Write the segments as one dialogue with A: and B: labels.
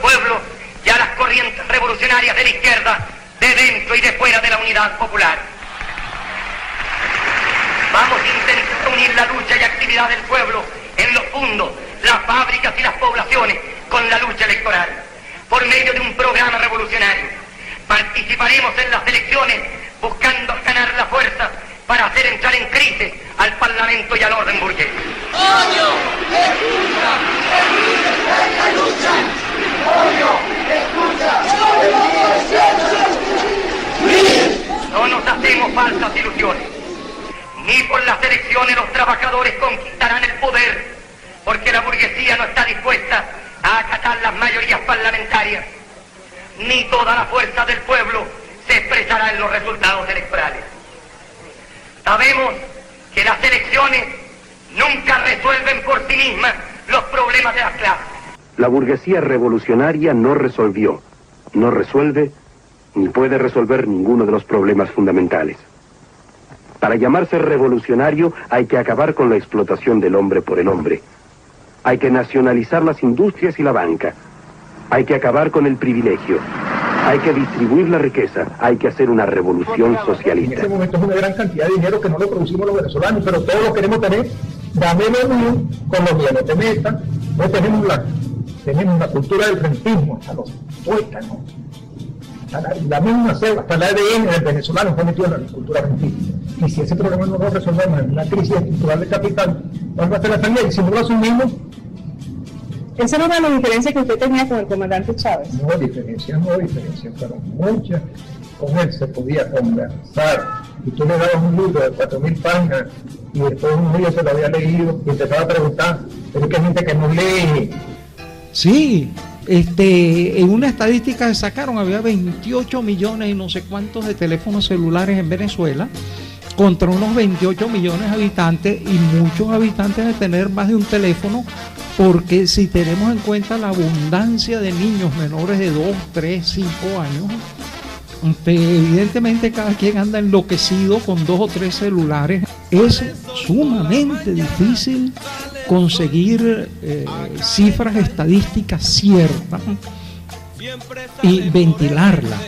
A: pueblo y a las corrientes revolucionarias de la izquierda, de dentro y de fuera de la unidad popular. Vamos a intentar unir la lucha y actividad del pueblo en los fundos, las fábricas y las poblaciones con la lucha electoral, por medio de un programa revolucionario. Participaremos en las elecciones buscando ganar la fuerza para hacer entrar en crisis al Parlamento y al orden burgués.
B: ¡Odio! ¡Escucha! ¡Escucha la lucha! ¡Odio! ¡Escucha!
A: No nos hacemos falsas ilusiones. Ni por las elecciones los trabajadores conquistarán el poder, porque la burguesía no está dispuesta a acatar las mayorías parlamentarias, ni toda la fuerza del pueblo se expresará en los resultados electorales. Sabemos que las elecciones nunca resuelven por sí mismas los problemas de las clases.
C: La burguesía revolucionaria no resolvió, no resuelve, ni puede resolver ninguno de los problemas fundamentales. Para llamarse revolucionario hay que acabar con la explotación del hombre por el hombre. Hay que nacionalizar las industrias y la banca. Hay que acabar con el privilegio. Hay que distribuir la riqueza. Hay que hacer una revolución socialista.
D: En este momento es una gran cantidad de dinero que no lo producimos los venezolanos, pero todos lo queremos tener. Dame lo mío con lo mío. No te metas. No tenemos la cultura del rentismo, hasta los tuétanos. La misma selva, hasta el ADN del venezolano está metido en la cultura rentista. Y si ese problema no lo resolvemos en una crisis estructural de capital, ¿cuál va a ser la salida? Y si no lo asumimos...
E: ¿Esa era una de las diferencias que usted tenía con el comandante Chávez?
D: No diferencias, pero muchas. Con él se podía conversar. Y tú le dabas un libro de 4.000 páginas y después un día se lo había leído y empezaba a preguntar, pero es que hay gente que no lee.
F: Sí, en una estadística que sacaron había 28 millones y no sé cuántos de teléfonos celulares en Venezuela, contra unos 28 millones de habitantes, y muchos habitantes de tener más de un teléfono, porque si tenemos en cuenta la abundancia de niños menores de 2, 3, 5 años, evidentemente cada quien anda enloquecido con 2 o 3 celulares. Es sumamente difícil conseguir cifras estadísticas ciertas y ventilarlas.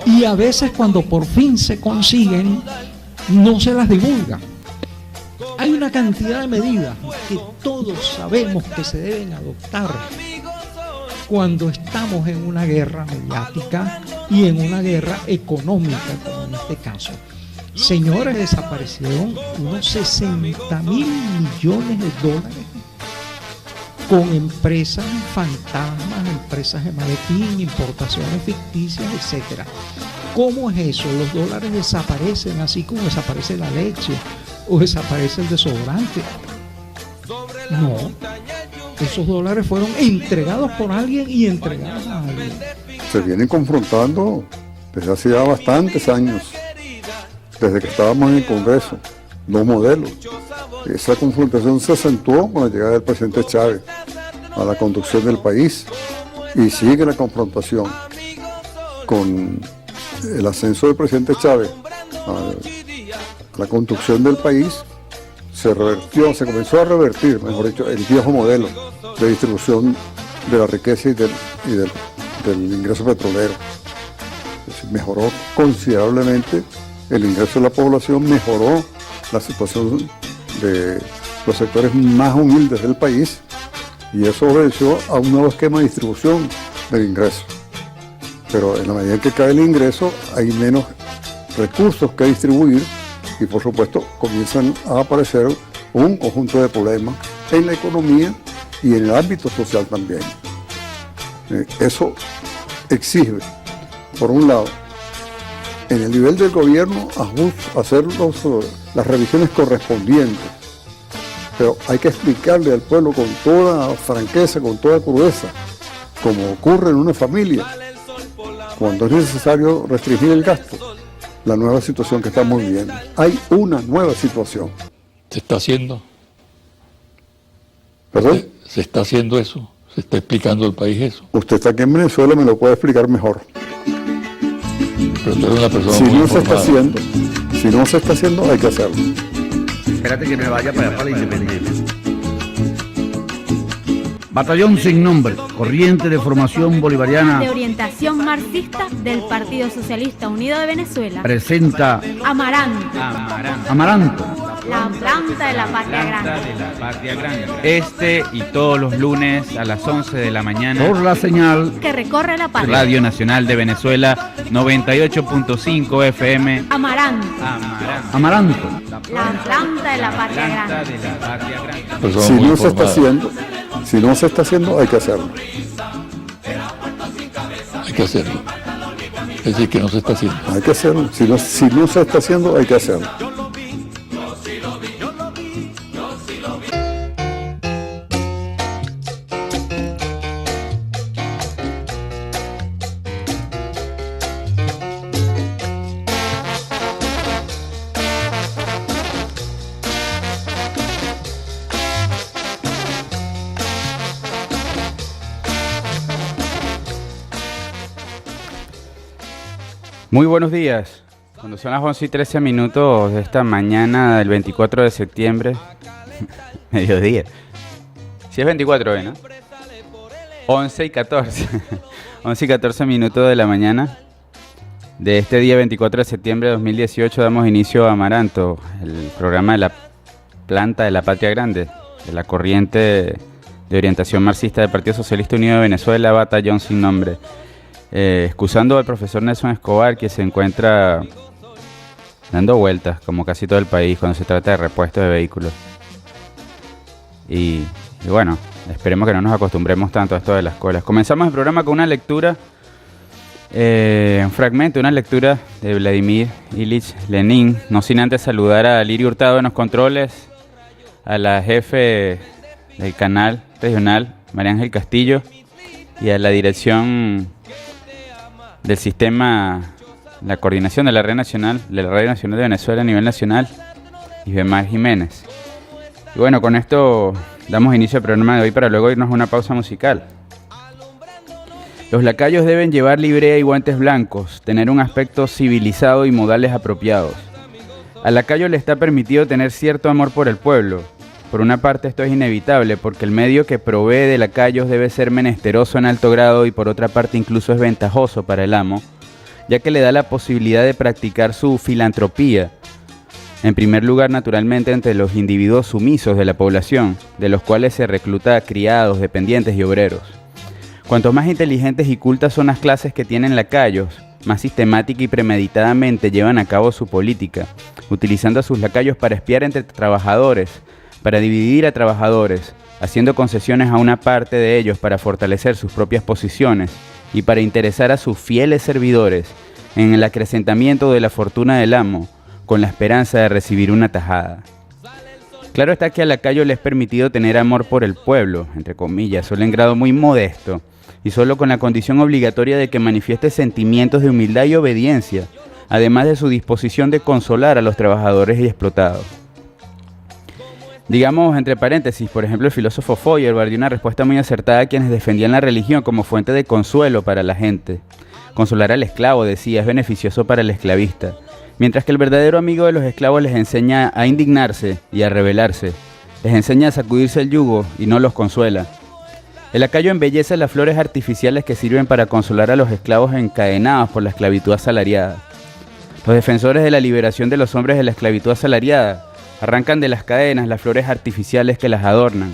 F: Y a veces cuando por fin se consiguen, no se las divulga. Hay una cantidad de medidas que todos sabemos que se deben adoptar cuando estamos en una guerra mediática y en una guerra económica, como en este caso. Señores, desaparecieron unos 60.000 millones de dólares con empresas fantasmas, empresas de maletín, importaciones ficticias, etcétera. ¿Cómo es eso? Los dólares desaparecen así como desaparece la leche o desaparece el desodorante. No, esos dólares fueron entregados por alguien y entregados a alguien.
G: Se vienen confrontando desde hace ya bastantes años, desde que estábamos en el Congreso, 2 modelos. Esa confrontación se acentuó con la llegada del presidente Chávez a la conducción del país, y sigue la confrontación con el ascenso del presidente Chávez a la conducción del país. Se comenzó a revertir, mejor dicho, el viejo modelo de distribución de la riqueza y del ingreso petrolero. Mejoró considerablemente el ingreso de la población, mejoró la situación de los sectores más humildes del país, y eso obedeció a un nuevo esquema de distribución del ingreso. Pero en la medida en que cae el ingreso, hay menos recursos que distribuir, y por supuesto comienzan a aparecer un conjunto de problemas en la economía y en el ámbito social también. Eso exige, por un lado, en el nivel del gobierno, hacer las revisiones correspondientes, pero hay que explicarle al pueblo con toda franqueza, con toda crudeza, como ocurre en una familia, cuando es necesario restringir el gasto, la nueva situación que estamos viviendo. Hay una nueva situación.
H: ¿Se está haciendo?
G: ¿Perdón?
H: ¿Se está haciendo eso? ¿Se está explicando al país eso?
G: Usted está aquí en Venezuela, me lo puede explicar mejor.
H: Pero tú eres una persona
G: si
H: muy
G: no se está
H: informada.
G: si no se está haciendo, hay que hacerlo.
I: Espérate que me vaya para allá para la Independencia. Batallón sin nombre, corriente de formación bolivariana,
J: de orientación marxista del Partido Socialista Unido de Venezuela,
I: presenta
J: Amaranto,
I: Amaranto,
J: la planta de la patria grande,
K: Este y todos los lunes a las 11 de la mañana
I: por la señal
J: que recorre la patria.
K: Radio Nacional de Venezuela 98.5 FM.
J: Amaranto,
I: Amaranto.
J: la planta de la patria grande.
H: Persona
G: Si
H: muy
G: no se está
H: informada.
G: haciendo, hay que hacerlo.
H: Hay que hacerlo. Es decir, que no se está haciendo.
G: Hay que hacerlo. Si no se está haciendo, hay que hacerlo.
K: Muy buenos días. Cuando son las 11 y 13 minutos de esta mañana del 24 de septiembre, mediodía. Si es 24 hoy, ¿no? 11 y 14. 11 y 14 minutos de la mañana de este día 24 de septiembre de 2018 damos inicio a Amaranto, el programa de la planta de la patria grande, de la corriente de orientación marxista del Partido Socialista Unido de Venezuela, Batallón sin nombre. Excusando al profesor Nelson Escobar, que se encuentra dando vueltas, como casi todo el país, cuando se trata de repuestos de vehículos. Y bueno, esperemos que no nos acostumbremos tanto a esto de las colas. Comenzamos el programa con una lectura, un fragmento, una lectura de Vladimir Ilich Lenin, no sin antes saludar a Lirio Hurtado en los controles, a la jefe del canal regional, María Ángel Castillo, y a la dirección del sistema, la coordinación de la Radio Nacional de Venezuela a nivel nacional, Isbemar Jiménez. Y bueno, con esto damos inicio al programa de hoy para luego irnos a una pausa musical. Los lacayos deben llevar librea y guantes blancos, tener un aspecto civilizado y modales apropiados. Al lacayo le está permitido tener cierto amor por el pueblo. Por una parte esto es inevitable porque el medio que provee de lacayos debe ser menesteroso en alto grado y por otra parte incluso es ventajoso para el amo, ya que le da la posibilidad de practicar su filantropía, en primer lugar naturalmente entre los individuos sumisos de la población, de los cuales se recluta a criados, dependientes y obreros. Cuanto más inteligentes y cultas son las clases que tienen lacayos, más sistemática y premeditadamente llevan a cabo su política, utilizando a sus lacayos para espiar entre trabajadores, para dividir a trabajadores, haciendo concesiones a una parte de ellos para fortalecer sus propias posiciones y para interesar a sus fieles servidores en el acrecentamiento de la fortuna del amo, con la esperanza de recibir una tajada. Claro está que al lacayo le es permitido tener amor por el pueblo, entre comillas, solo en grado muy modesto, y solo con la condición obligatoria de que manifieste sentimientos de humildad y obediencia, además de su disposición de consolar a los trabajadores y explotados. Digamos, entre paréntesis, por ejemplo, el filósofo Feuerbach dio una respuesta muy acertada a quienes defendían la religión como fuente de consuelo para la gente. Consolar al esclavo, decía, es beneficioso para el esclavista, mientras que el verdadero amigo de los esclavos les enseña a indignarse y a rebelarse, les enseña a sacudirse el yugo y no los consuela. El lacayo embellece las flores artificiales que sirven para consolar a los esclavos encadenados por la esclavitud asalariada. Los defensores de la liberación de los hombres de la esclavitud asalariada arrancan de las cadenas las flores artificiales que las adornan,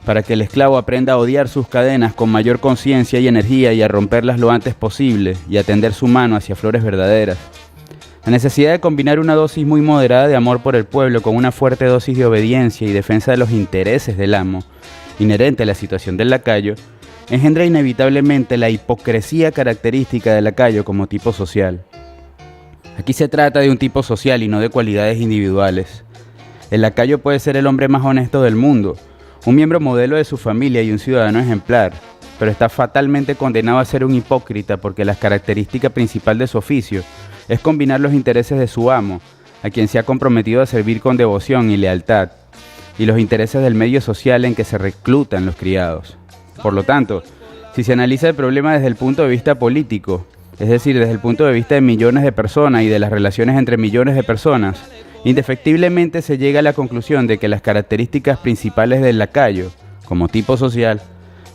K: para que el esclavo aprenda a odiar sus cadenas con mayor conciencia y energía y a romperlas lo antes posible y a tender su mano hacia flores verdaderas. La necesidad de combinar una dosis muy moderada de amor por el pueblo con una fuerte dosis de obediencia y defensa de los intereses del amo, inherente a la situación del lacayo, engendra inevitablemente la hipocresía característica del lacayo como tipo social. Aquí se trata de un tipo social y no de cualidades individuales. El lacayo puede ser el hombre más honesto del mundo, un miembro modelo de su familia y un ciudadano ejemplar, pero está fatalmente condenado a ser un hipócrita porque la característica principal de su oficio es combinar los intereses de su amo, a quien se ha comprometido a servir con devoción y lealtad, y los intereses del medio social en que se reclutan los criados. Por lo tanto, si se analiza el problema desde el punto de vista político, es decir, desde el punto de vista de millones de personas y de las relaciones entre millones de personas, indefectiblemente se llega a la conclusión de que las características principales del lacayo, como tipo social,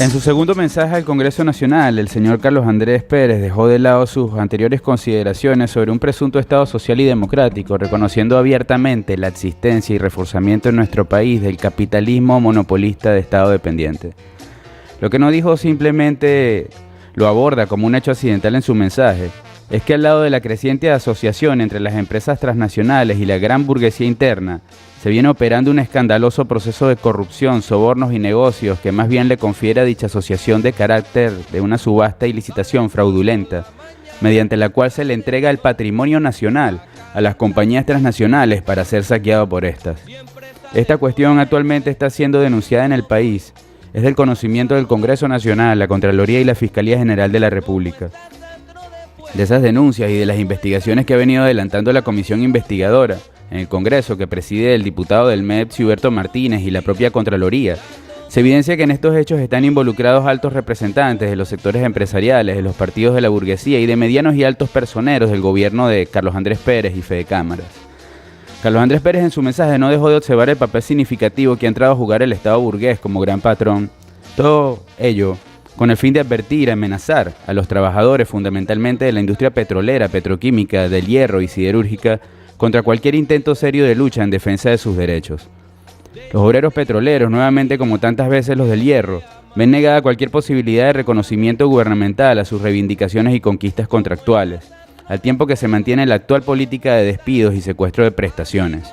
K: En su segundo mensaje al Congreso Nacional, el señor Carlos Andrés Pérez dejó de lado sus anteriores consideraciones sobre un presunto Estado social y democrático, reconociendo abiertamente la existencia y reforzamiento en nuestro país del capitalismo monopolista de Estado dependiente. Lo que no dijo simplemente lo aborda como un hecho accidental en su mensaje, es que al lado de la creciente asociación entre las empresas transnacionales y la gran burguesía interna, se viene operando un escandaloso proceso de corrupción, sobornos y negocios que más bien le confiere a dicha asociación de carácter de una subasta y licitación fraudulenta, mediante la cual se le entrega el patrimonio nacional a las compañías transnacionales para ser saqueado por estas. Esta cuestión actualmente está siendo denunciada en el país. Es del conocimiento del Congreso Nacional, la Contraloría y la Fiscalía General de la República. De esas denuncias y de las investigaciones que ha venido adelantando la comisión investigadora en el Congreso, que preside el diputado del MEP, Ciberto Martínez, y la propia Contraloría, se evidencia que en estos hechos están involucrados altos representantes de los sectores empresariales, de los partidos de la burguesía y de medianos y altos personeros del gobierno de Carlos Andrés Pérez y Fede Cámaras. Carlos Andrés Pérez en su mensaje no dejó de observar el papel significativo que ha entrado a jugar el Estado burgués como gran patrón. Todo ello con el fin de advertir y amenazar a los trabajadores fundamentalmente de la industria petrolera, petroquímica, del hierro y siderúrgica contra cualquier intento serio de lucha en defensa de sus derechos. Los obreros petroleros, nuevamente como tantas veces los del hierro, ven negada cualquier posibilidad de reconocimiento gubernamental a sus reivindicaciones y conquistas contractuales, al tiempo que se mantiene la actual política de despidos y secuestro de prestaciones.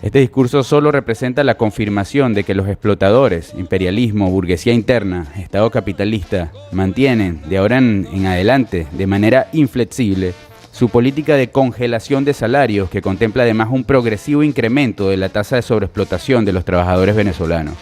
K: Este discurso solo representa la confirmación de que los explotadores, imperialismo, burguesía interna, Estado capitalista, mantienen de ahora en adelante, de manera inflexible, su política de congelación de salarios que contempla además un progresivo incremento de la tasa de sobreexplotación de los trabajadores venezolanos.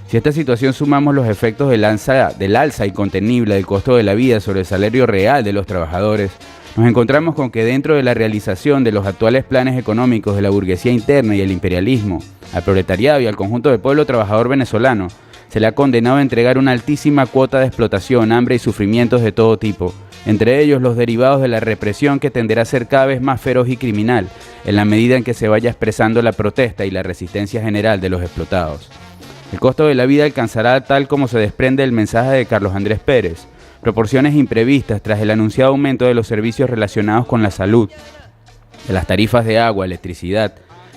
K: Si a esta situación sumamos los efectos del alza incontenible del costo de la vida sobre el salario real de los trabajadores, nos encontramos con que dentro de la realización de los actuales planes económicos de la burguesía interna y el imperialismo, al proletariado y al conjunto del pueblo trabajador venezolano, se le ha condenado a entregar una altísima cuota de explotación, hambre y sufrimientos de todo tipo, entre ellos los derivados de la represión que tenderá a ser cada vez más feroz y criminal en la medida en que se vaya expresando la protesta y la resistencia general de los explotados. El costo de la vida alcanzará, tal como se desprende del mensaje de Carlos Andrés Pérez, proporciones imprevistas tras el anunciado aumento de los servicios relacionados con la salud, de las tarifas de agua, electricidad,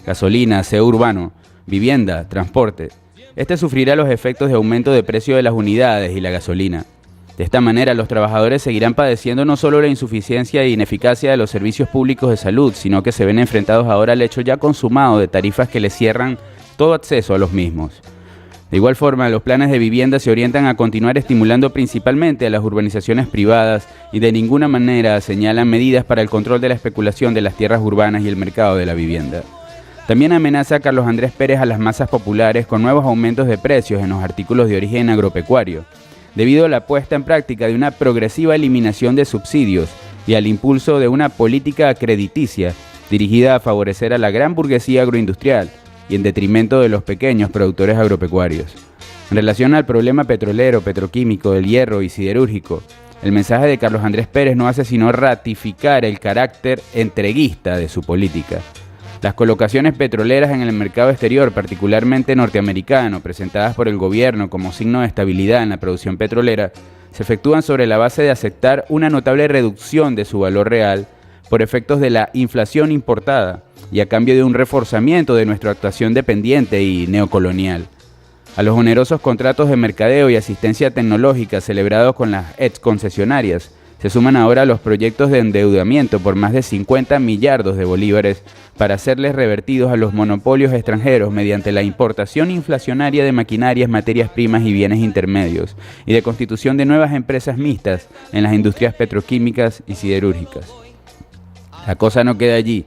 K: gasolina, aseo urbano, vivienda, transporte. Este sufrirá los efectos de aumento de precio de las unidades y la gasolina. De esta manera, los trabajadores seguirán padeciendo no solo la insuficiencia e ineficacia de los servicios públicos de salud, sino que se ven enfrentados ahora al hecho ya consumado de tarifas que les cierran todo acceso a los mismos. De igual forma, los planes de vivienda se orientan a continuar estimulando principalmente a las urbanizaciones privadas y de ninguna manera señalan medidas para el control de la especulación de las tierras urbanas y el mercado de la vivienda. También amenaza a Carlos Andrés Pérez a las masas populares con nuevos aumentos de precios en los artículos de origen agropecuario, debido a la puesta en práctica de una progresiva eliminación de subsidios y al impulso de una política crediticia dirigida a favorecer a la gran burguesía agroindustrial y en detrimento de los pequeños productores agropecuarios. En relación al problema petrolero, petroquímico, del hierro y siderúrgico, el mensaje de Carlos Andrés Pérez no hace sino ratificar el carácter entreguista de su política. Las colocaciones petroleras en el mercado exterior, particularmente norteamericano, presentadas por el gobierno como signo de estabilidad en la producción petrolera, se efectúan sobre la base de aceptar una notable reducción de su valor real por efectos de la inflación importada y a cambio de un reforzamiento de nuestra actuación dependiente y neocolonial. A los onerosos contratos de mercadeo y asistencia tecnológica celebrados con las exconcesionarias se suman ahora los proyectos de endeudamiento por más de 50 millardos de bolívares para hacerles revertidos a los monopolios extranjeros mediante la importación inflacionaria de maquinarias, materias primas y bienes intermedios y de constitución de nuevas empresas mixtas en las industrias petroquímicas y siderúrgicas. La cosa no queda allí.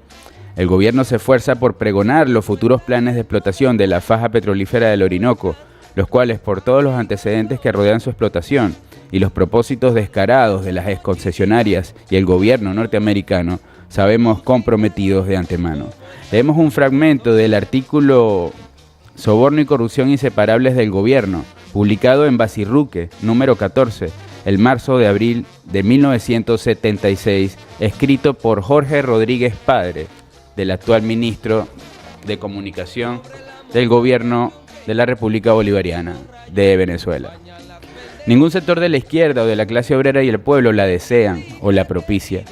K: El gobierno se esfuerza por pregonar los futuros planes de explotación de la faja petrolífera del Orinoco, los cuales, por todos los antecedentes que rodean su explotación y los propósitos descarados de las exconcesionarias y el gobierno norteamericano, sabemos comprometidos de antemano. Leemos un fragmento del artículo Soborno y corrupción inseparables del gobierno, publicado en Bacirruque, número 14, el marzo de abril de 1976, escrito por Jorge Rodríguez Padre, del actual ministro de Comunicación del gobierno de la República Bolivariana de Venezuela. Ningún sector de la izquierda o de la clase obrera y el pueblo la desean o la propicia.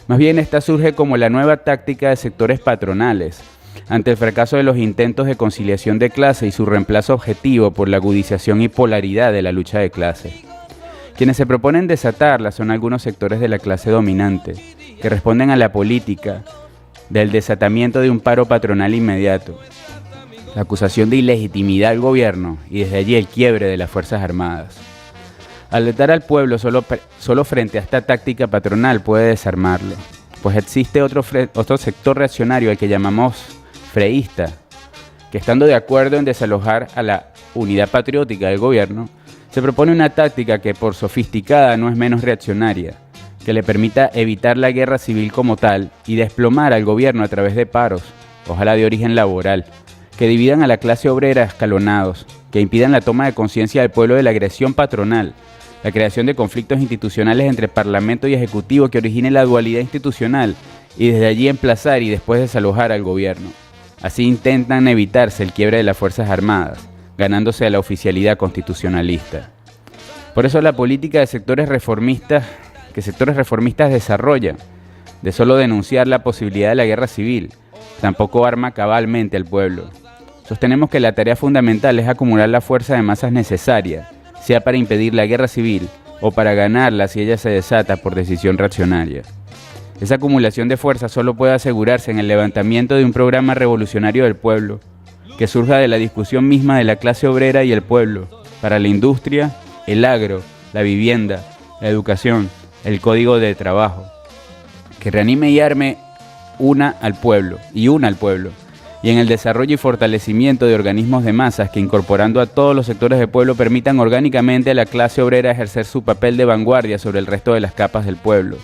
K: Más bien esta surge como la nueva táctica de sectores patronales, ante el fracaso de los intentos de conciliación de clase y su reemplazo objetivo por la agudización y polaridad de la lucha de clase. Quienes se proponen desatarla son algunos sectores de la clase dominante, que responden a la política del desatamiento de un paro patronal inmediato, la acusación de ilegitimidad al gobierno y desde allí el quiebre de las Fuerzas Armadas. Alertar al pueblo solo frente a esta táctica patronal puede desarmarlo, pues existe otro sector reaccionario al que llamamos freísta, que estando de acuerdo en desalojar a la unidad patriótica del gobierno, se propone una táctica que por sofisticada no es menos reaccionaria, que le permita evitar la guerra civil como tal y desplomar al gobierno a través de paros, ojalá de origen laboral, que dividan a la clase obrera a escalonados, que impidan la toma de conciencia del pueblo de la agresión patronal, la creación de conflictos institucionales entre Parlamento y Ejecutivo que origine la dualidad institucional y desde allí emplazar y después desalojar al gobierno. Así intentan evitarse el quiebre de las Fuerzas Armadas, ganándose a la oficialidad constitucionalista. Por eso la política de sectores reformistas desarrollan, de solo denunciar la posibilidad de la guerra civil, tampoco arma cabalmente al pueblo. Sostenemos que la tarea fundamental es acumular la fuerza de masas necesaria, sea para impedir la guerra civil o para ganarla si ella se desata por decisión reaccionaria. Esa acumulación de fuerza solo puede asegurarse en el levantamiento de un programa revolucionario del pueblo, que surja de la discusión misma de la clase obrera y el pueblo, para la industria, el agro, la vivienda, la educación, el código de trabajo, que reanime y arme una al pueblo, y en el desarrollo y fortalecimiento de organismos de masas que, incorporando a todos los sectores del pueblo, permitan orgánicamente a la clase obrera ejercer su papel de vanguardia sobre el resto de las capas del pueblo,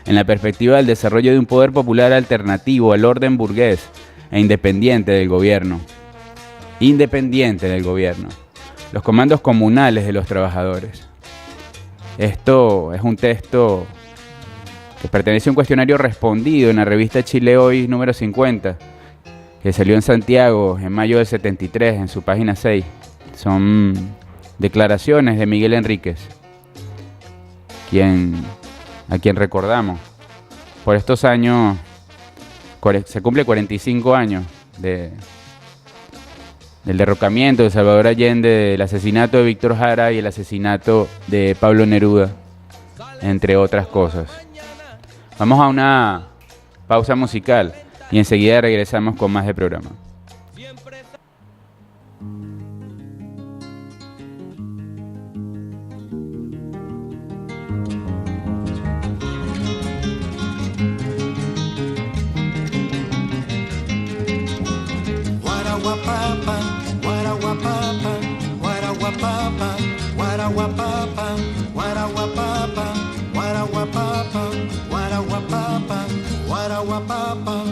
K: en la perspectiva del desarrollo de un poder popular alternativo al orden burgués e independiente del gobierno. Los comandos comunales de los trabajadores. Esto es un texto que pertenece a un cuestionario respondido en la revista Chile Hoy número 50, que salió en Santiago en mayo del 73, en su página 6. Son declaraciones de Miguel Enríquez, a quien recordamos. Por estos años, se cumple 45 años del derrocamiento de Salvador Allende, el asesinato de Víctor Jara y el asesinato de Pablo Neruda, entre otras cosas. Vamos a una pausa musical y enseguida regresamos con más de programa.
B: Guaraguapapa,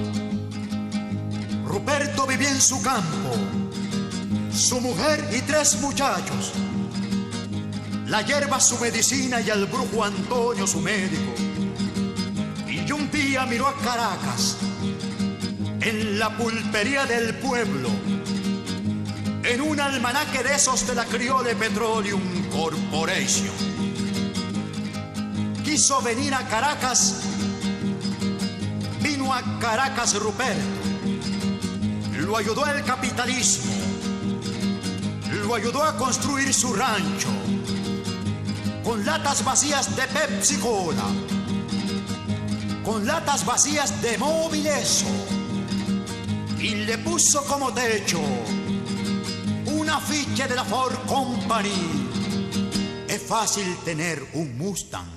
L: Ruperto vivía en su campo, su mujer y 3 muchachos. La hierba su medicina y al brujo Antonio su médico. Y un día miró a Caracas, en la pulpería del pueblo, en un almanaque de esos de la Criole Petroleum Corporation. Quiso venir a Caracas, vino a Caracas Ruperto. Lo ayudó el capitalismo, lo ayudó a construir su rancho, con latas vacías de Pepsi Cola, con latas vacías de Mobileso, y le puso como techo un afiche de la Ford Company. Es fácil tener un Mustang.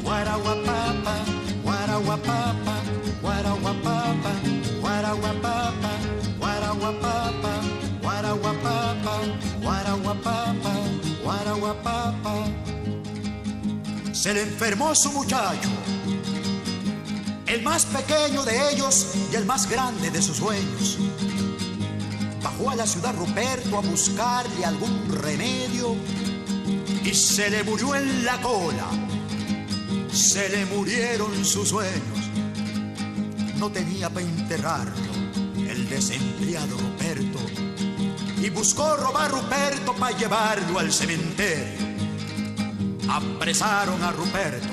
L: Guaraguapapa, guaraguapapa, guaraguapapa, guaraguapapa, guaraguapapa, guaraguapapa, guaraguapapa, guaraguapapa. Se le enfermó su muchacho, el más pequeño de ellos y el más grande de sus sueños. Bajó a la ciudad Ruperto a buscarle algún remedio y se le murió en la cola. Se le murieron sus sueños. No tenía para enterrarlo el desempleado Ruperto, y buscó robar Ruperto para llevarlo al cementerio. Apresaron a Ruperto.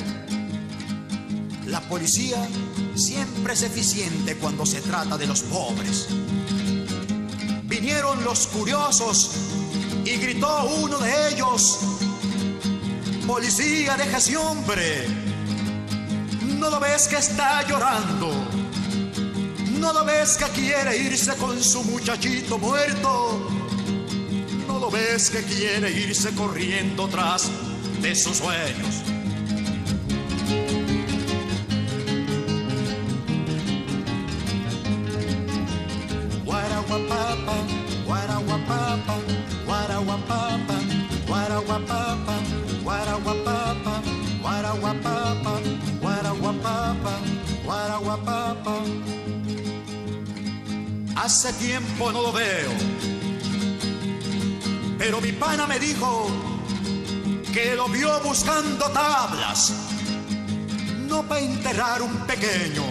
L: La policía siempre es eficiente cuando se trata de los pobres. Vinieron los curiosos y gritó uno de ellos: policía, deja ese hombre. ¿No lo ves que está llorando? ¿No lo ves que quiere irse con su muchachito muerto? ¿No lo ves que quiere irse corriendo tras de sus sueños? Guaraguapapa, guaraguapapa, guaraguapapa, guaraguapapa, guaraguapapa, guaraguapapa, guaraguapapa, guaraguapapa. Hace tiempo no lo veo, pero mi pana me dijo que lo vio buscando tablas, no para enterrar un pequeño,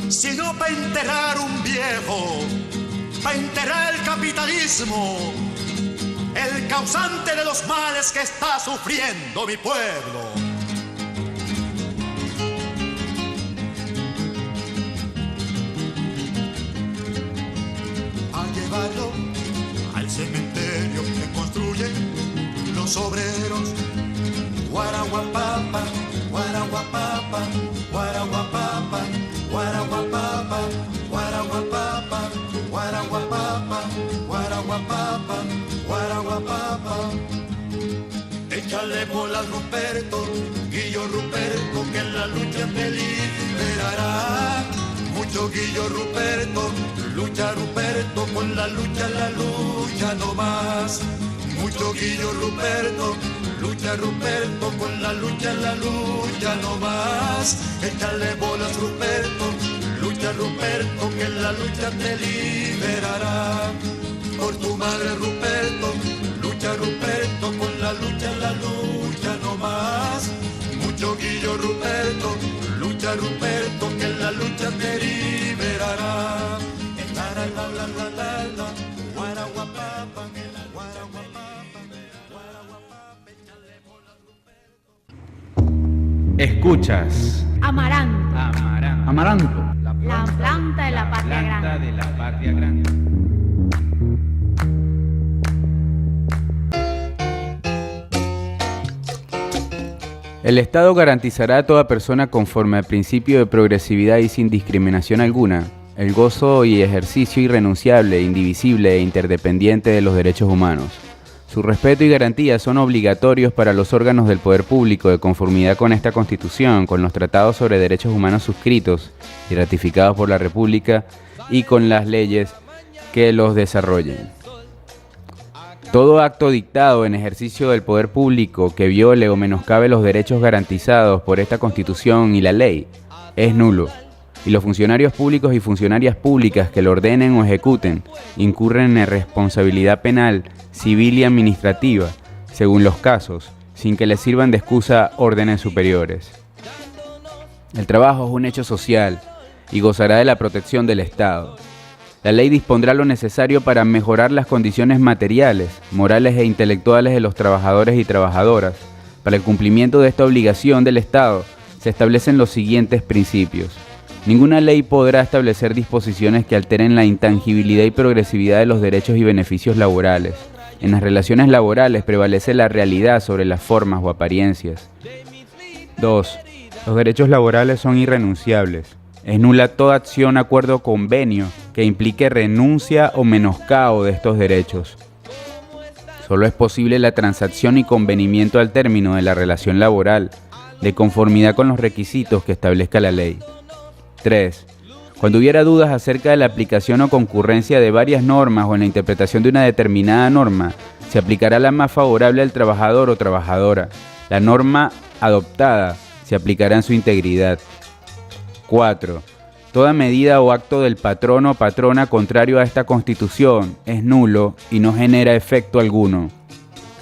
L: sino para enterrar un viejo, para enterrar el capitalismo, el causante de los males que está sufriendo mi pueblo. A llevarlo al cementerio que construyen los obreros. Guaraguapapa, guaraguapapa, guaraguapapa, guaraguapapa, guaraguapapa, guaraguapapa, guaraguapapa, guaraguapapa. Échale bolas, Ruperto, Guillo Ruperto, que en la lucha te liberará. Mucho Guillo Ruperto, lucha Ruperto, con la lucha no más. Mucho Guillo Ruperto, lucha Ruperto, con la lucha no más. Échale bolas, Ruperto, lucha Ruperto, que en la lucha te liberará. Por tu madre, Ruperto, lucha Ruperto, con la lucha no más. Mucho Guillo Ruperto, lucha Ruperto, que en la lucha te liberará.
K: Escuchas
J: Amaranto,
I: Amaranto.
J: la planta de la patria grande.
K: El Estado garantizará a toda persona, conforme al principio de progresividad y sin discriminación alguna, el gozo y ejercicio irrenunciable, indivisible e interdependiente de los derechos humanos. Su respeto y garantía son obligatorios para los órganos del poder público de conformidad con esta Constitución, con los tratados sobre derechos humanos suscritos y ratificados por la República y con las leyes que los desarrollen. Todo acto dictado en ejercicio del poder público que viole o menoscabe los derechos garantizados por esta Constitución y la ley es nulo, y los funcionarios públicos y funcionarias públicas que lo ordenen o ejecuten incurren en responsabilidad penal, civil y administrativa, según los casos, sin que les sirvan de excusa órdenes superiores. El trabajo es un hecho social y gozará de la protección del Estado. La ley dispondrá lo necesario para mejorar las condiciones materiales, morales e intelectuales de los trabajadores y trabajadoras. Para el cumplimiento de esta obligación del Estado se establecen los siguientes principios. Ninguna ley podrá establecer disposiciones que alteren la intangibilidad y progresividad de los derechos y beneficios laborales. En las relaciones laborales prevalece la realidad sobre las formas o apariencias. 2. Los derechos laborales son irrenunciables. Es nula toda acción, acuerdo o convenio que implique renuncia o menoscabo de estos derechos. Solo es posible la transacción y convenimiento al término de la relación laboral, de conformidad con los requisitos que establezca la ley. 3. Cuando hubiera dudas acerca de la aplicación o concurrencia de varias normas o en la interpretación de una determinada norma, se aplicará la más favorable al trabajador o trabajadora. La norma adoptada se aplicará en su integridad. 4. Toda medida o acto del patrón o patrona contrario a esta Constitución es nulo y no genera efecto alguno.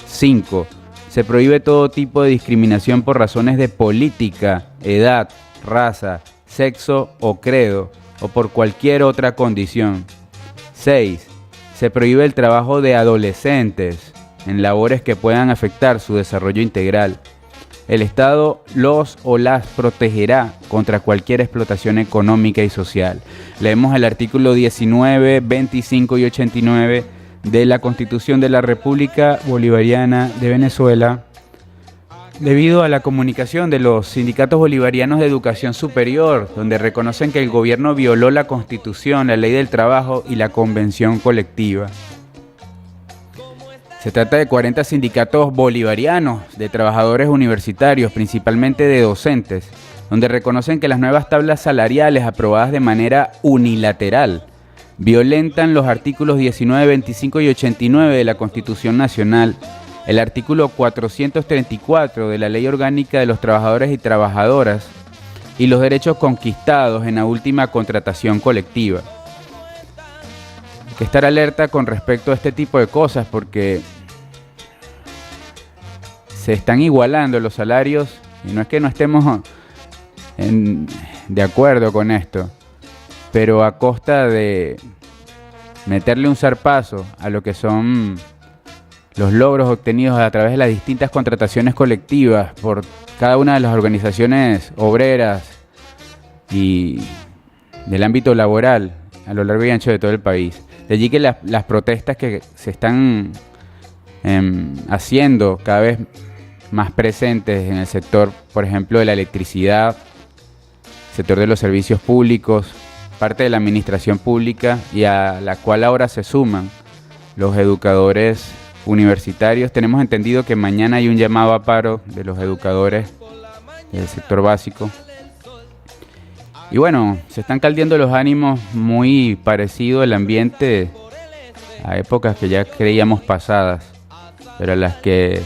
K: 5. Se prohíbe todo tipo de discriminación por razones de política, edad, raza, sexo o credo, o por cualquier otra condición. 6. Se prohíbe el trabajo de adolescentes en labores que puedan afectar su desarrollo integral. El Estado los o las protegerá contra cualquier explotación económica y social. Leemos el artículo 19, 25 y 89 de la Constitución de la República Bolivariana de Venezuela. Debido a la comunicación de los sindicatos bolivarianos de educación superior, donde reconocen que el gobierno violó la Constitución, la ley del trabajo y la convención colectiva. Se trata de 40 sindicatos bolivarianos de trabajadores universitarios, principalmente de docentes, donde reconocen que las nuevas tablas salariales aprobadas de manera unilateral violentan los artículos 19, 25 y 89 de la Constitución Nacional, el artículo 434 de la Ley Orgánica de los Trabajadores y Trabajadoras y los derechos conquistados en la última contratación colectiva. Hay que estar alerta con respecto a este tipo de cosas porque se están igualando los salarios y no es que no estemos de acuerdo con esto, pero a costa de meterle un zarpazo a lo que son los logros obtenidos a través de las distintas contrataciones colectivas por cada una de las organizaciones obreras y del ámbito laboral a lo largo y ancho de todo el país. De allí que las protestas que se están haciendo cada vez más presentes en el sector, por ejemplo, de la electricidad, sector de los servicios públicos, parte de la administración pública y a la cual ahora se suman los educadores universitarios. Tenemos entendido que mañana hay un llamado a paro de los educadores del sector básico. Y bueno, se están caldeando los ánimos, muy parecido el ambiente a épocas que ya creíamos pasadas, pero a las que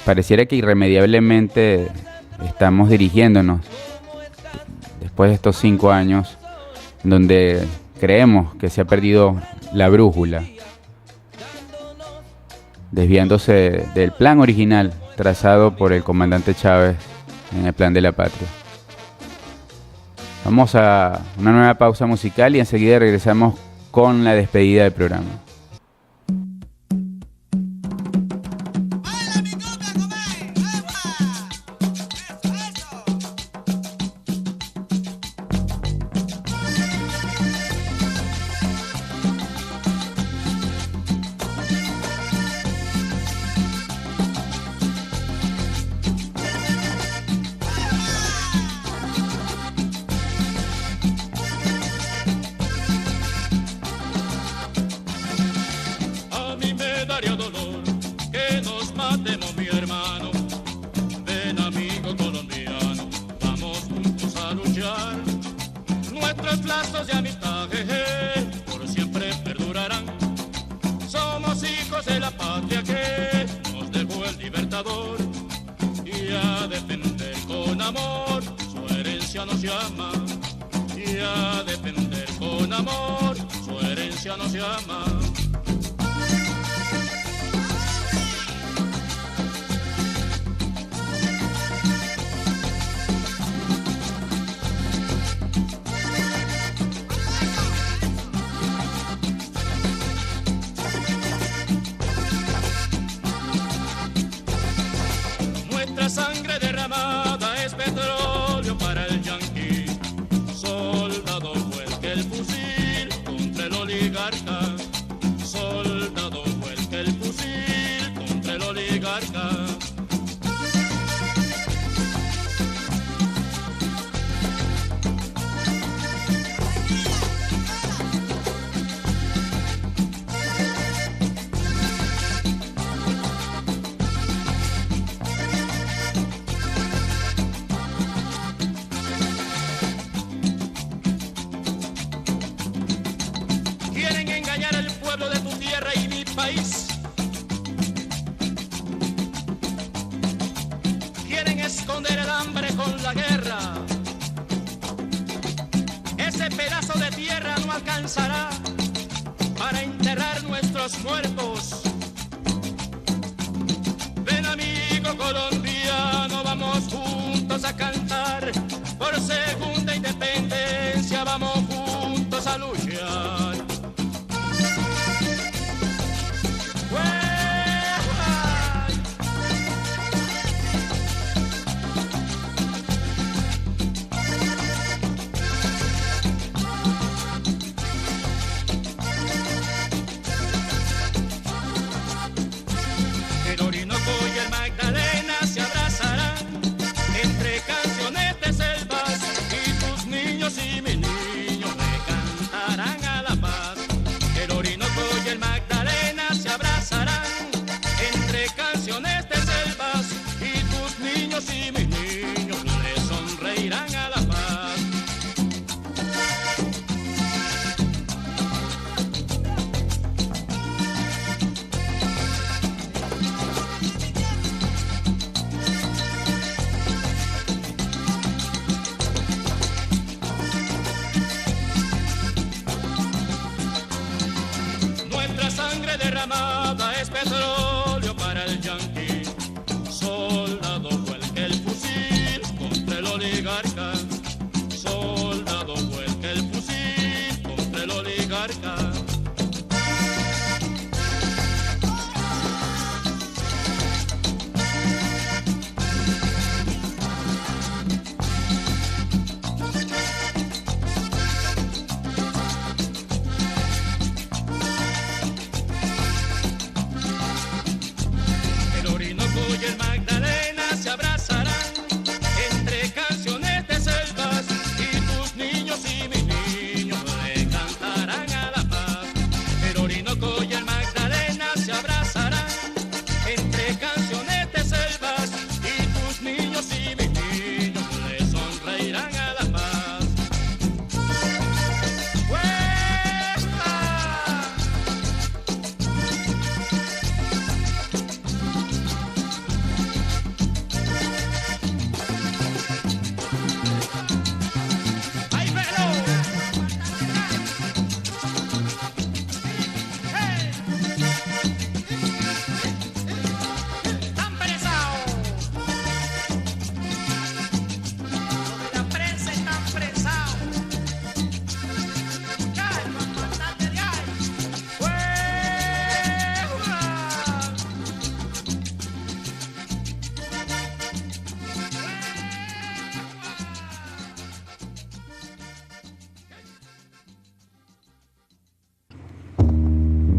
K: pareciera que irremediablemente estamos dirigiéndonos después de estos 5 años, donde creemos que se ha perdido la brújula, desviándose del plan original trazado por el comandante Chávez en el Plan de la Patria. Vamos a una nueva pausa musical y enseguida regresamos con la despedida del programa.
B: Por siempre perdurarán. Somos hijos de la paz. el libertador, y a defender con amor su herencia nos llama, y a defender con amor su herencia nos llama. Sangre derramada es petróleo para el yanqui. Soldado vuelque el fusil contra el oligarca. Soldado vuelque el fusil contra el oligarca. Quieren esconder el hambre con la guerra. Ese pedazo de tierra no alcanzará para enterrar nuestros muertos. Ven, amigo colombiano, vamos juntos a cantar por segunda independencia, vamos juntos a luchar. Y mis niños le cantarán a la paz. El Orinoco y el Magdalena se abrazarán entre canciones de selvas, y tus niños y mis niños le sonreirán a la paz. Derramada es petróleo para el yanqui. Soldado vuelque el fusil contra el oligarca. Soldado vuelque el fusil contra el oligarca.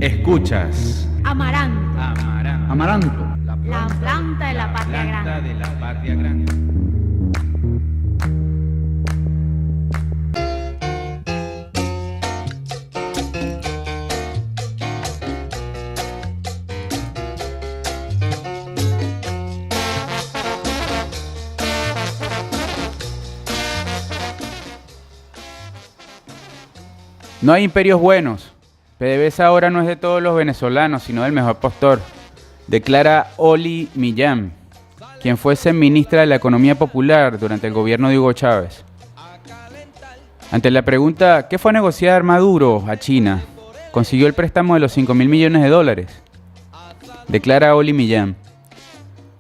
K: Escuchas
J: Amaranto,
I: Amaranto,
J: la planta de la patria grande.
K: de la patria grande. No hay imperios buenos. PDVSA ahora no es de todos los venezolanos, sino del mejor postor. declara Oli Millán, quien fuese ministra de la Economía Popular durante el gobierno de Hugo Chávez. Ante la pregunta, ¿qué fue a negociar Maduro a China? Consiguió el préstamo de los 5.000 millones de dólares. Declara Oli Millán.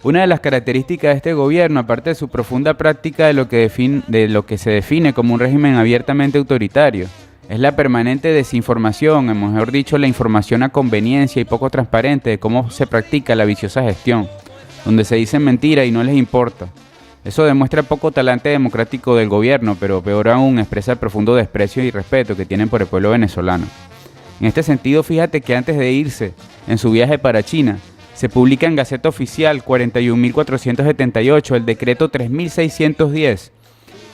K: Una de las características de este gobierno, aparte de su profunda práctica de lo que se define como un régimen abiertamente autoritario, es la permanente desinformación, o mejor dicho, la información a conveniencia y poco transparente de cómo se practica la viciosa gestión, donde se dicen mentiras y no les importa. Eso demuestra poco talante democrático del gobierno, pero peor aún expresa el profundo desprecio y respeto que tienen por el pueblo venezolano. En este sentido, fíjate que antes de irse en su viaje para China, se publica en Gaceta Oficial 41.478 el decreto 3.610,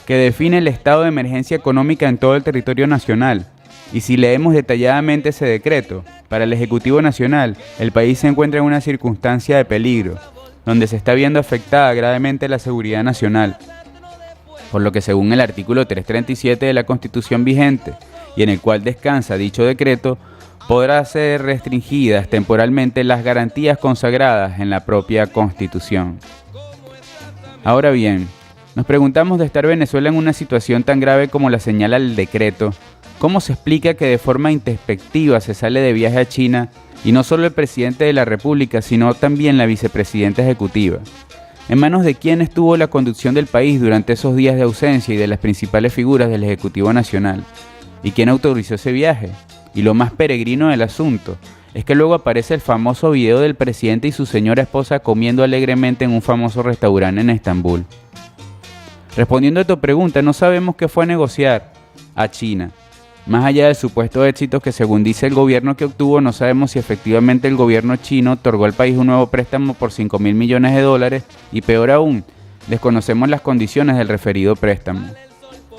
K: que define el estado de emergencia económica en todo el territorio nacional. Y si leemos detalladamente ese decreto, para el Ejecutivo Nacional, el país se encuentra en una circunstancia de peligro, donde se está viendo afectada gravemente la seguridad nacional, por lo que según el artículo 337 de la Constitución vigente, y en el cual descansa dicho decreto, podrá ser restringidas temporalmente las garantías consagradas en la propia Constitución. Ahora bien, nos preguntamos, de estar Venezuela en una situación tan grave como la señala el decreto, ¿cómo se explica que de forma introspectiva se sale de viaje a China y no solo el presidente de la República, sino también la vicepresidenta ejecutiva? ¿En manos de quién estuvo la conducción del país durante esos días de ausencia y de las principales figuras del Ejecutivo Nacional? ¿Y quién autorizó ese viaje? Y lo más peregrino del asunto es que luego aparece el famoso video del presidente y su señora esposa comiendo alegremente en un famoso restaurante en Estambul. Respondiendo a tu pregunta, no sabemos qué fue a negociar a China. Más allá del supuesto éxito que según dice el gobierno que obtuvo, no sabemos si efectivamente el gobierno chino otorgó al país un nuevo préstamo por 5.000 millones de dólares y peor aún, desconocemos las condiciones del referido préstamo.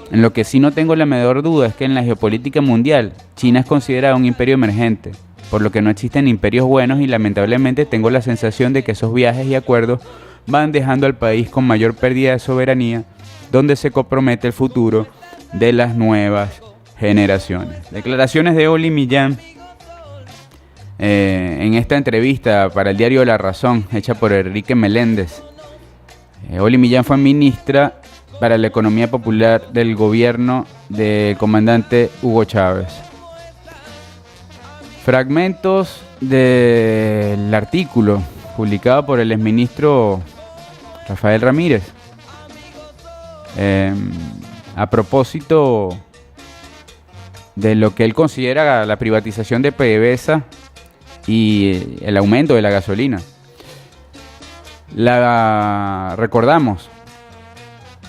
K: En lo que sí no tengo la menor duda es que en la geopolítica mundial, China es considerada un imperio emergente, por lo que no existen imperios buenos y lamentablemente tengo la sensación de que esos viajes y acuerdos van dejando al país con mayor pérdida de soberanía, donde se compromete el futuro de las nuevas generaciones. Declaraciones de Oli Millán en esta entrevista para el diario La Razón, hecha por Enrique Meléndez. Oli Millán fue ministra para la Economía Popular del gobierno del comandante Hugo Chávez. Fragmentos del artículo publicado por el exministro Rafael Ramírez a propósito de lo que él considera la privatización de PDVSA y el aumento de la gasolina. Recordamos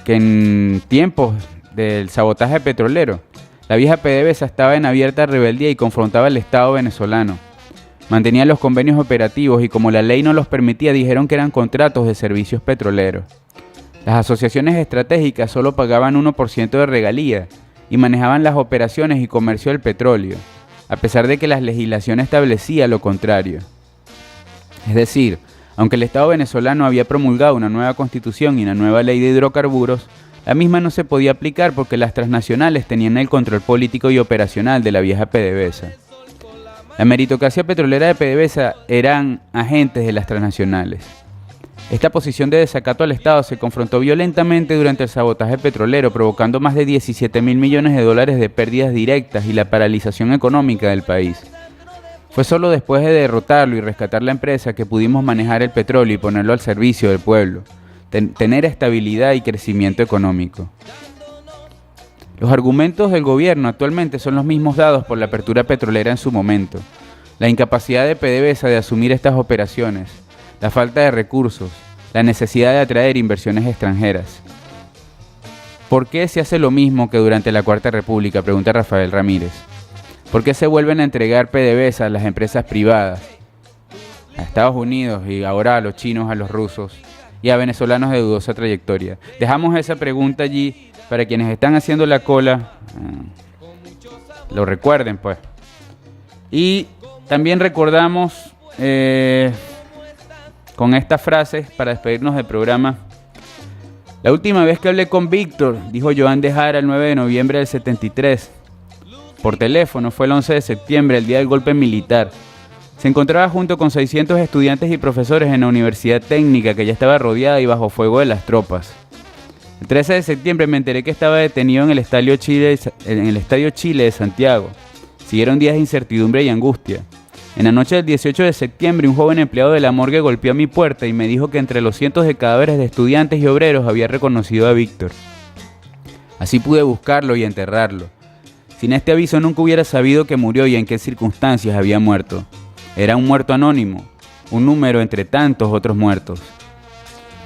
K: que en tiempos del sabotaje petrolero, la vieja PDVSA estaba en abierta rebeldía y confrontaba al Estado venezolano. Mantenía los convenios operativos y como la ley no los permitía, dijeron que eran contratos de servicios petroleros. Las asociaciones estratégicas solo pagaban 1% de regalía y manejaban las operaciones y comercio del petróleo, a pesar de que la legislación establecía lo contrario. Es decir, aunque el Estado venezolano había promulgado una nueva constitución y una nueva ley de hidrocarburos, la misma no se podía aplicar porque las transnacionales tenían el control político y operacional de la vieja PDVSA. La meritocracia petrolera de PDVSA eran agentes de las transnacionales. Esta posición de desacato al Estado se confrontó violentamente durante el sabotaje petrolero, provocando más de 17.000 millones de dólares de pérdidas directas y la paralización económica del país. Fue solo después de derrotarlo y rescatar la empresa que pudimos manejar el petróleo y ponerlo al servicio del pueblo, tener estabilidad y crecimiento económico. Los argumentos del gobierno actualmente son los mismos dados por la apertura petrolera en su momento. La incapacidad de PDVSA de asumir estas operaciones, la falta de recursos, la necesidad de atraer inversiones extranjeras. ¿Por qué se hace lo mismo que durante la Cuarta República?, pregunta Rafael Ramírez. ¿Por qué se vuelven a entregar PDVSA a las empresas privadas, a Estados Unidos y ahora a los chinos, a los rusos y a venezolanos de dudosa trayectoria? Dejamos esa pregunta allí para quienes están haciendo la cola, lo recuerden pues. Y también recordamos con estas frases para despedirnos del programa. La última vez que hablé con Víctor, dijo Joan de Jara el 9 de noviembre del 73, por teléfono, fue el 11 de septiembre, el día del golpe militar. Se encontraba junto con 600 estudiantes y profesores en la Universidad Técnica, que ya estaba rodeada y bajo fuego de las tropas. El 13 de septiembre me enteré que estaba detenido en el Estadio Chile de Santiago. Siguieron días de incertidumbre y angustia. En la noche del 18 de septiembre, un joven empleado de la morgue golpeó a mi puerta y me dijo que entre los cientos de cadáveres de estudiantes y obreros había reconocido a Víctor. Así pude buscarlo y enterrarlo. Sin este aviso nunca hubiera sabido que murió y en qué circunstancias había muerto. Era un muerto anónimo, un número entre tantos otros muertos.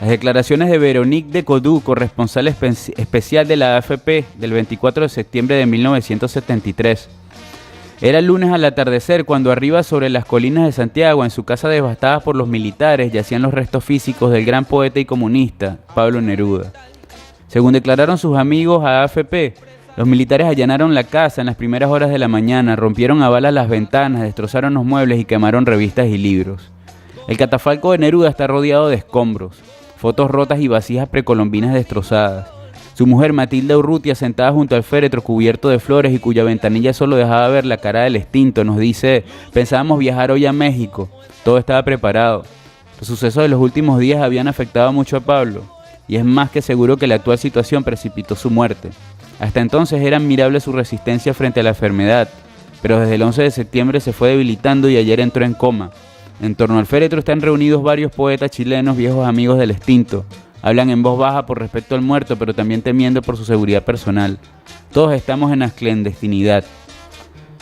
K: Las declaraciones de Veronique de Codú, corresponsal especial de la AFP del 24 de septiembre de 1973. Era el lunes al atardecer cuando arriba sobre las colinas de Santiago, en su casa devastada por los militares, yacían los restos físicos del gran poeta y comunista, Pablo Neruda. Según declararon sus amigos a AFP, los militares allanaron la casa en las primeras horas de la mañana, rompieron a balas las ventanas, destrozaron los muebles y quemaron revistas y libros. El catafalco de Neruda está rodeado de escombros, fotos rotas y vasijas precolombinas destrozadas. Su mujer Matilda Urrutia, sentada junto al féretro cubierto de flores y cuya ventanilla solo dejaba ver la cara del extinto, nos dice: pensábamos viajar hoy a México, todo estaba preparado. Los sucesos de los últimos días habían afectado mucho a Pablo, y es más que seguro que la actual situación precipitó su muerte. Hasta entonces era admirable su resistencia frente a la enfermedad, pero desde el 11 de septiembre se fue debilitando y ayer entró en coma. En torno al féretro están reunidos varios poetas chilenos, viejos amigos del extinto. Hablan en voz baja por respeto al muerto, pero también temiendo por su seguridad personal. Todos estamos en la clandestinidad.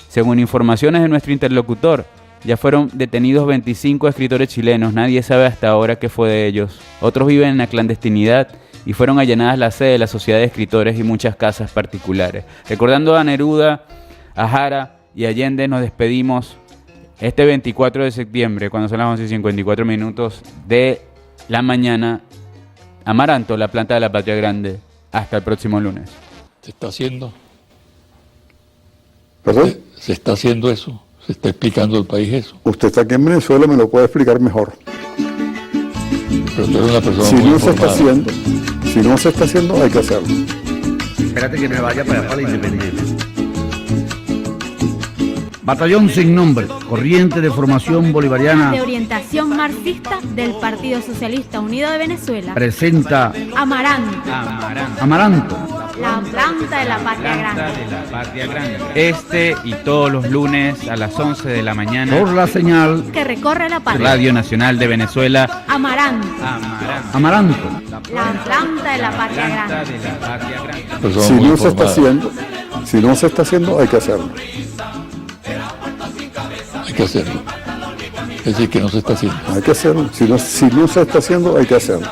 K: Según informaciones de nuestro interlocutor, ya fueron detenidos 25 escritores chilenos. Nadie sabe hasta ahora qué fue de ellos. Otros viven en la clandestinidad y fueron allanadas la sede de la Sociedad de Escritores y muchas casas particulares. Recordando a Neruda, a Jara y Allende, nos despedimos este 24 de septiembre, cuando son las 11:54 de la mañana. Amaranto, la planta de la Patria Grande. Hasta el próximo lunes.
H: ¿Se está haciendo?
G: ¿Perdón?
H: ¿Se está haciendo eso? ¿Se está explicando al país eso?
G: Usted está aquí en Venezuela, me lo puede explicar mejor.
H: Pero tú eres una persona
G: Si
H: muy
G: no se está
H: informada.
G: haciendo, si no se está haciendo, hay que hacerlo.
I: Espérate que me vaya para la independencia. Batallón sin nombre, corriente de formación bolivariana,
J: De orientación marxista del Partido Socialista Unido de Venezuela.
I: presenta
J: Amaranto,
I: Amaranto.
J: la planta de la Patria Grande.
K: Este y todos los lunes a las 11 de la mañana.
I: Por la señal
J: Que recorre la patria.
K: Radio Nacional de Venezuela.
J: Amaranto,
I: Amaranto.
J: la planta de la Patria Grande.
H: Persona
G: Si
H: muy
G: no se está
H: informada.
G: haciendo, hay que hacerlo.
H: Hay que hacerlo. Es decir, que no se está haciendo.
G: Hay que hacerlo. Si no se está haciendo, hay que hacerlo.